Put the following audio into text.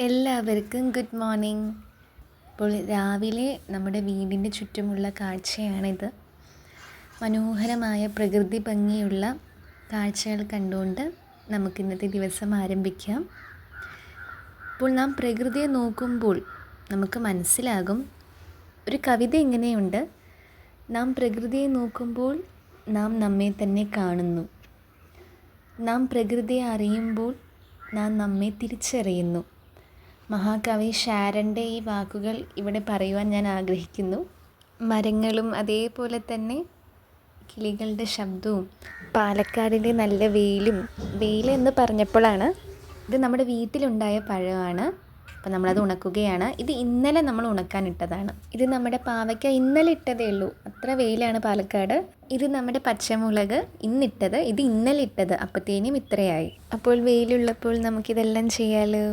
എല്ലാവർക്കും good morning. ഇപ്പോൾ രാവിലെ നമ്മുടെ വീടിൻ്റെ ചുറ്റുമുള്ള കാഴ്ചയാണിത്. മനോഹരമായ പ്രകൃതി ഭംഗിയുള്ള കാഴ്ചകൾ കണ്ടുകൊണ്ട് നമുക്കിന്നത്തെ ദിവസം ആരംഭിക്കാം. ഇപ്പോൾ നാം പ്രകൃതിയെ നോക്കുമ്പോൾ നമുക്ക് മനസ്സിലാകും, ഒരു കവിത ഇങ്ങനെയുണ്ട്: നാം പ്രകൃതിയെ നോക്കുമ്പോൾ നാം നമ്മെ തന്നെ കാണുന്നു. നാം പ്രകൃതിയെ അറിയുമ്പോൾ നാം നമ്മെ തിരിച്ചറിയുന്നു. മഹാകവി ഷാരൻ്റെ ഈ വാക്കുകൾ ഇവിടെ പറയുവാൻ ഞാൻ ആഗ്രഹിക്കുന്നു. മരങ്ങളും അതേപോലെ തന്നെ കിളികളുടെ ശബ്ദവും പാലക്കാടിൻ്റെ നല്ല വെയിൽ എന്ന് പറഞ്ഞപ്പോഴാണ്, ഇത് നമ്മുടെ വീട്ടിലുണ്ടായ പഴമാണ്. അപ്പോൾ നമ്മളത് ഉണക്കുകയാണ്. ഇത് ഇന്നലെ നമ്മൾ ഉണക്കാനിട്ടതാണ്. ഇത് നമ്മുടെ പാവയ്ക്ക ഇന്നലെ ഇട്ടതേ ഉള്ളൂ, അത്ര വെയിലാണ് പാലക്കാട്. ഇത് നമ്മുടെ പച്ചമുളക് ഇന്നിട്ടത്, ഇത് ഇന്നലെ ഇട്ടത്, അപ്പത്തേനും ഇത്രയായി. അപ്പോൾ വെയിലുള്ളപ്പോൾ നമുക്കിതെല്ലാം ചെയ്യാലോ.